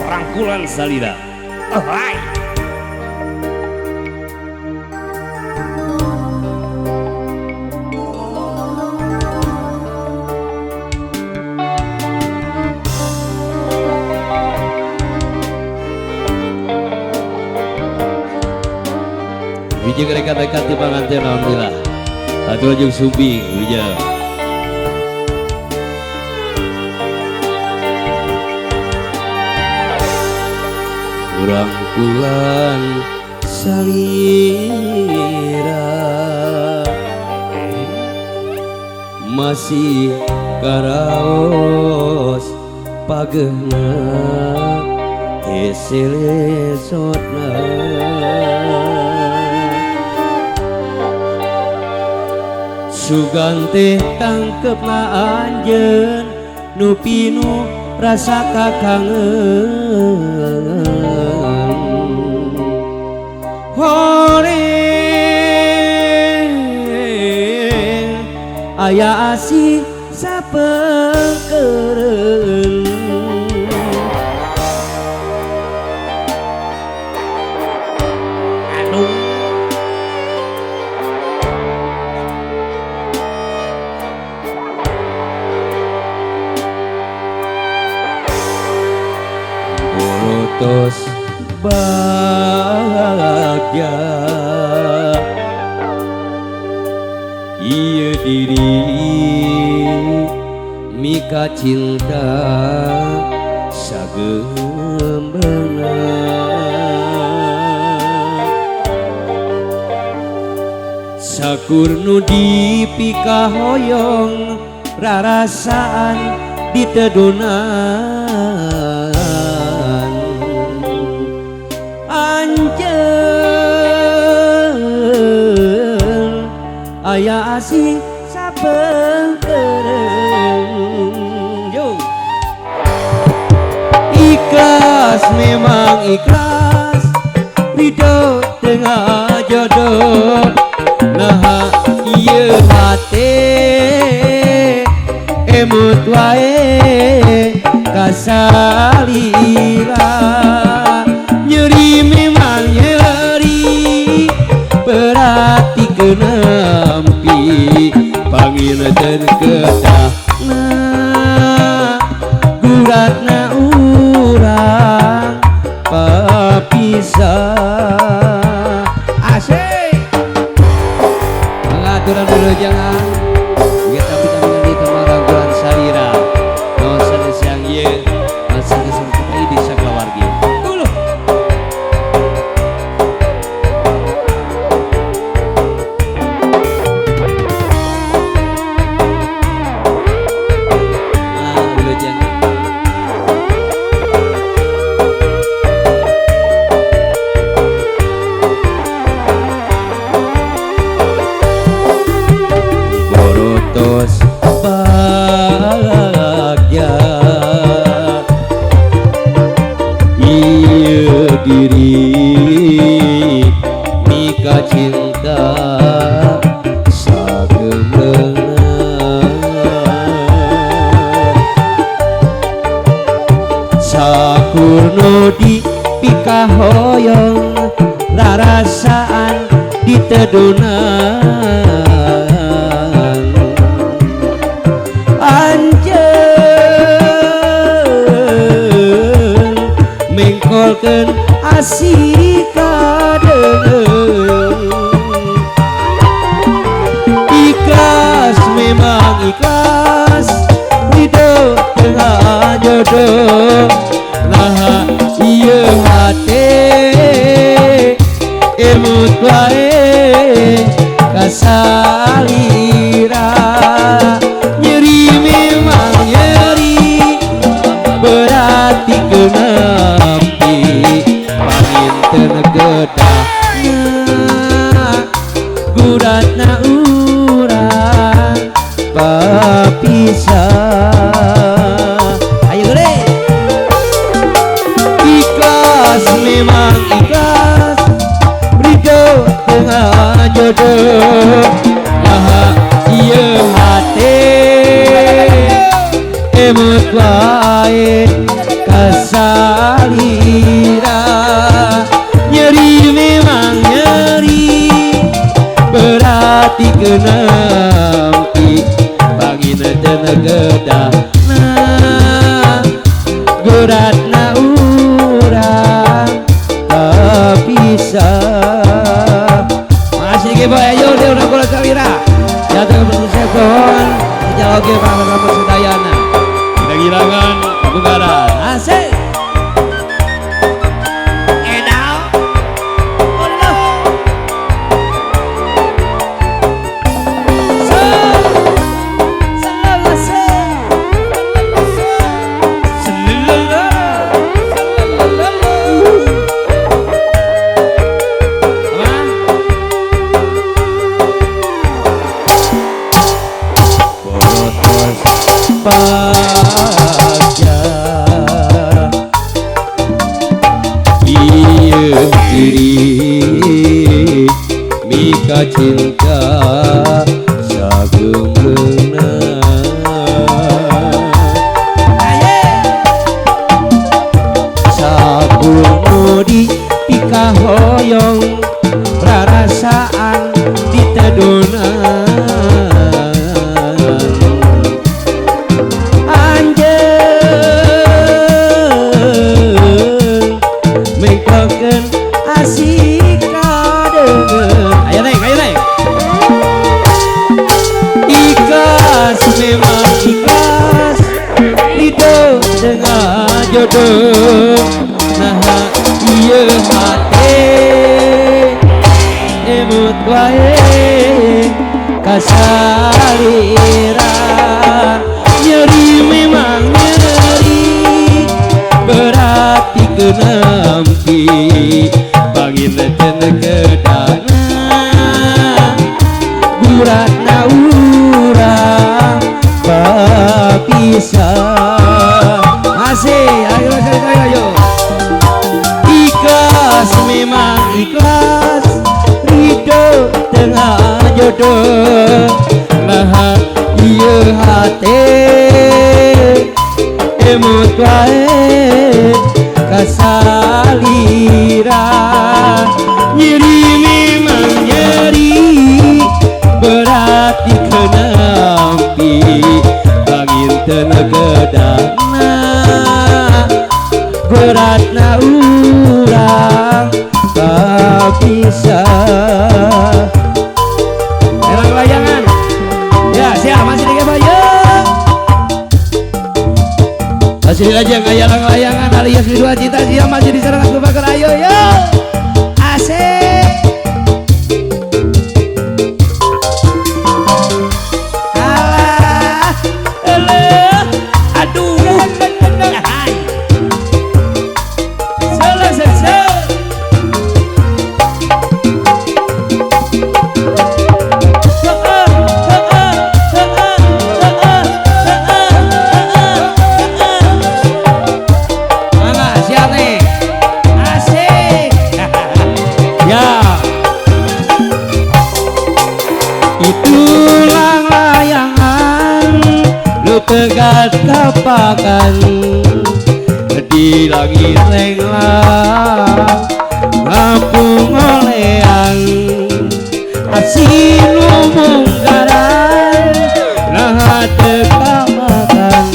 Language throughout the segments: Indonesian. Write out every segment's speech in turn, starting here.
Rangkulan Salida. Oh, hai. Wijeng rekan-rekan di panganten alhamdulillah. Atur jeung subing wijeng. Rangkulan Salira masih karaos pagehna eselesotna sugante tangkepna anjeun nu pinuh rasa kakangen horeng aya asih sapengkereun tos bahagia ieu diri mika cinta sageumbeuna sakur nu dipika hoyong rarasaan ditedonan aya asing sapengkereun yo ikhlas memang ikhlas ridho tengah jodoh nah ieu hate emut wae kasalira nyeri memang nyeri perhatikeun ampi panginten kedahna guratna urang papisah asik pengaturan dulu jangan kita vitamin di tempat rangkulan Salira no sedesiang ye sedesiang kita di saklawargi dulu diri mika cinta sageumbeuna sakur nu dipika hoyong rarasaan ditedonan anjeun mengkolkeun asih kadeung ikhlas memang ikhlas ridho tengah jodoh nah ieu hate emut wae kasalira nyeri memang nyeri berarti kenapa gedahna guratna urang papisah ayo gede ikhlas memang ikhlas ridho tengah jodoh bisa. Masih ke boy ayo dia udah bola salira. Jatuh ke saya pohon. Jauh ke para persedayana. Kita gilangan kebugaran. Asik. Bahagia iya diri mika cinta sageumna sabun di pika hoyong rarasaan ditedona memang ikhlas ridho dengan jodoh nah iya hati emut wae kasalira nyeri memang nyeri berarti kenampi bangin dan kedana burat naura bisa masih ayo ikhlas memang ikhlas ridho tengah jodoh nah iya hati emut wae kasalira nyeri memang nyeri berarti kenampi tenaga dana beratna urang tak bisa elang layangan ya siap masih di Kebayo masih aja kayak elang layangan alias dua cita siap masih di sana aku bakar ayo yo asik itulah layangan lu pegat kapakan di langit lenglang ngapung oleang asin munggaran nah tekamakan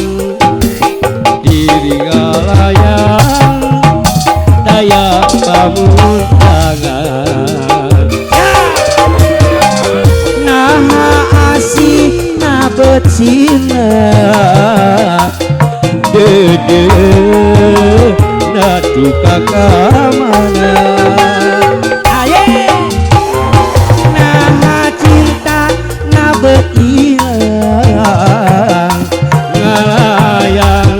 diri galayang daya pamuntangan asih na betina dede na duka kamana aye nah cinta na betina ngalayang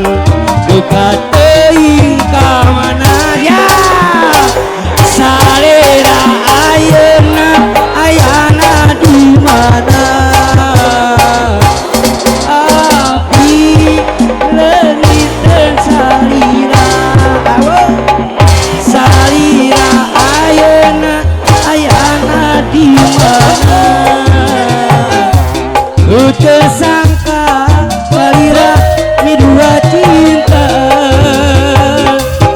duka teuing kamana ya salera ayeuna ayana di mana tersangka walira ni dua cinta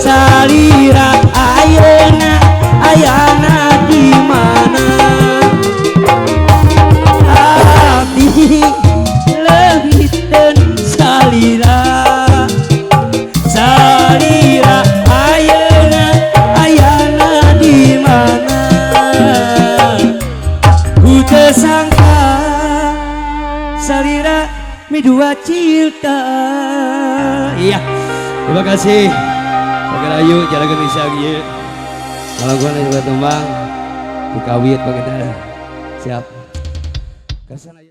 salira ayana di mana api leuwiteun salira ayana di mana dua cinta. Iya, terima kasih. Segera yuk jalan ke Indonesia gitu. Kalau gue juga tumbang, dikawit pakai siap. Kesana.